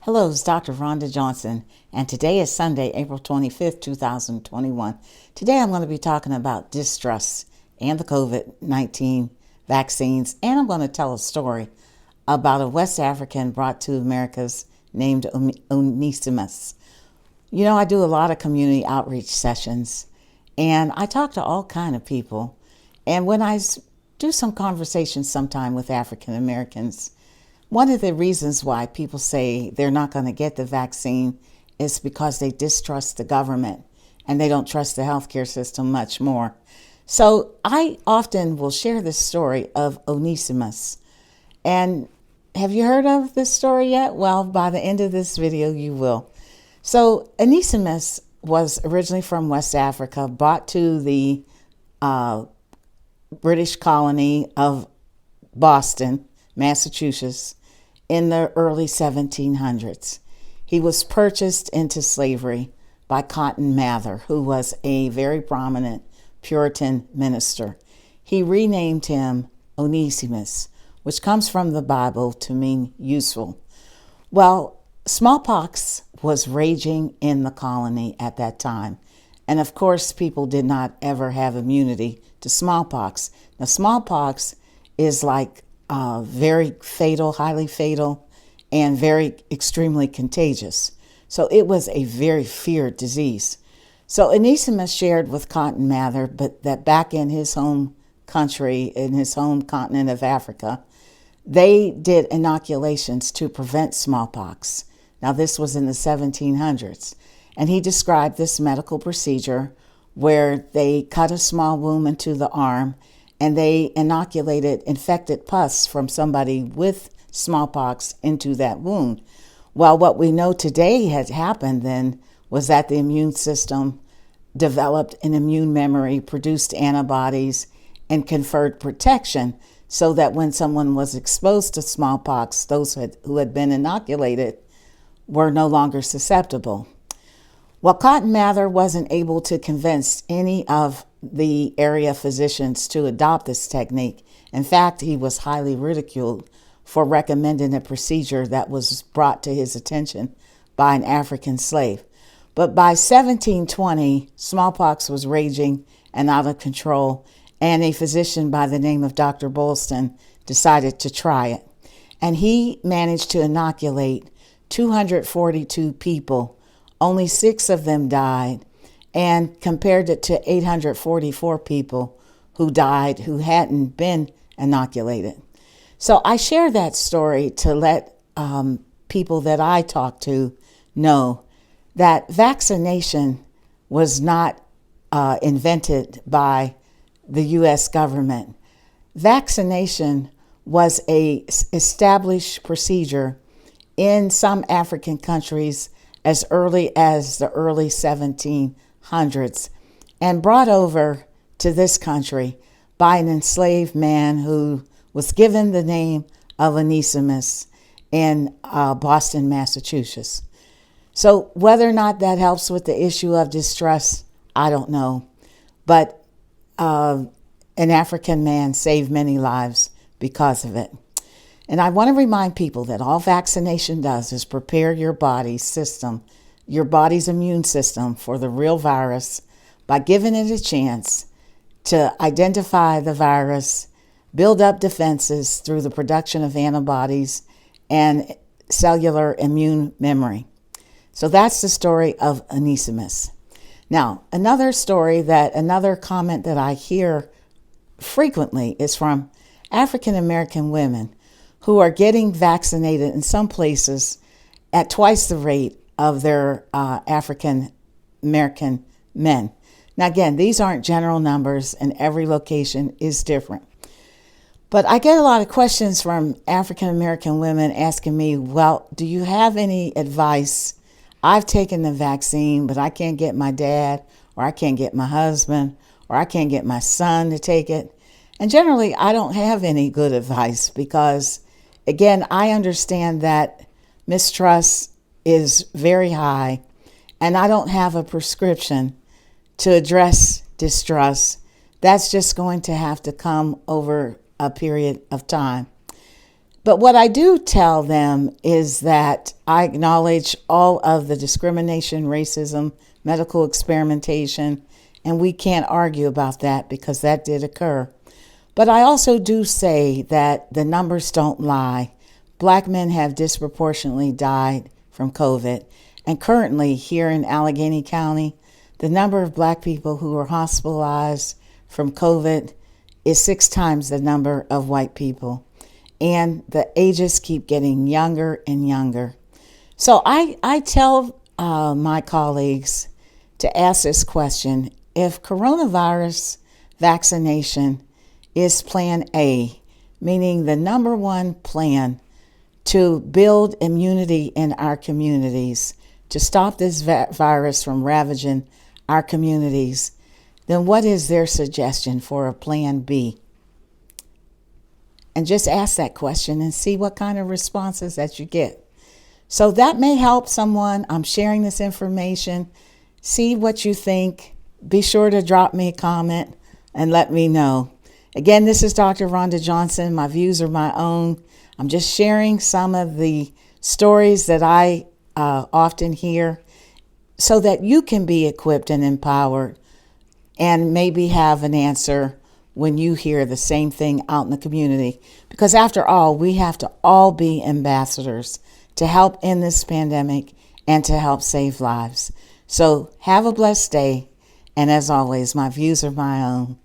Hello, it's Dr. Rhonda Johnson, and today is Sunday, April 25th, 2021. Today I'm going to be talking about distrust and the COVID-19 vaccines, and I'm going to tell a story about a West African brought to Americas named Onesimus. You know, I do a lot of community outreach sessions, and I talk to all kind of people, and when I do some conversations sometime with African Americans, one of the reasons why people say they're not going to get the vaccine is because they distrust the government and they don't trust the healthcare system much more. So I often will share this story of Onesimus. And have you heard of this story yet? Well, by the end of this video, you will. So Onesimus was originally from West Africa, brought to the British colony of Boston, Massachusetts, in the early 1700s. He was purchased into slavery by Cotton Mather, who was a very prominent Puritan minister. He renamed him Onesimus, which comes from the Bible to mean useful. Well, smallpox was raging in the colony at that time. And of course, people did not ever have immunity to smallpox. Now, smallpox is like very fatal, highly fatal, and very extremely contagious. So it was a very feared disease. So Onesimus shared with Cotton Mather, but that back in his home country, in his home continent of Africa, they did inoculations to prevent smallpox. Now this was in the 1700s. And he described this medical procedure where they cut a small wound into the arm and they inoculated infected pus from somebody with smallpox into that wound. Well, what we know today had happened then was that the immune system developed an immune memory, produced antibodies, and conferred protection so that when someone was exposed to smallpox, those who had been inoculated were no longer susceptible. Well, Cotton Mather wasn't able to convince any of the area physicians to adopt this technique. In fact, he was highly ridiculed for recommending a procedure that was brought to his attention by an African slave. But by 1720, smallpox was raging and out of control, and a physician by the name of Dr. Boylston decided to try it. And he managed to inoculate 242 people. Only 6 of them died, and compared it to 844 people who died who hadn't been inoculated. So I share that story to let people that I talk to know that vaccination was not invented by the U.S. government. Vaccination was a established procedure in some African countries as early as the early 1700s and brought over to this country by an enslaved man who was given the name of Onesimus in Boston, Massachusetts. So whether or not that helps with the issue of distrust, I don't know. But an African man saved many lives because of it. And I want to remind people that all vaccination does is prepare your body's system, your body's immune system for the real virus by giving it a chance to identify the virus, build up defenses through the production of antibodies and cellular immune memory. So that's the story of Onesimus. Now, another comment that I hear frequently is from African American women who are getting vaccinated in some places at twice the rate of their African American men. Now, again, these aren't general numbers and every location is different. But I get a lot of questions from African American women asking me, well, do you have any advice? I've taken the vaccine, but I can't get my dad, or I can't get my husband, or I can't get my son to take it. And generally, I don't have any good advice because, again, I understand that mistrust is very high, and I don't have a prescription to address distrust. That's just going to have to come over a period of time. But what I do tell them is that I acknowledge all of the discrimination, racism, medical experimentation, and we can't argue about that because that did occur. But I also do say that the numbers don't lie. Black men have disproportionately died from COVID. And currently, here in Allegheny County, the number of black people who are hospitalized from COVID is 6 times the number of white people. And the ages keep getting younger and younger. So I tell my colleagues to ask this question. If coronavirus vaccination is plan A, meaning the number one plan to build immunity in our communities, to stop this virus from ravaging our communities, then what is their suggestion for a plan B? And just ask that question and see what kind of responses that you get. So that may help someone. I'm sharing this information. See what you think. Be sure to drop me a comment and let me know. Again, this is Dr. Rhonda Johnson. My views are my own. I'm just sharing some of the stories that I often hear so that you can be equipped and empowered and maybe have an answer when you hear the same thing out in the community. Because after all, we have to all be ambassadors to help end this pandemic and to help save lives. So have a blessed day. And as always, my views are my own.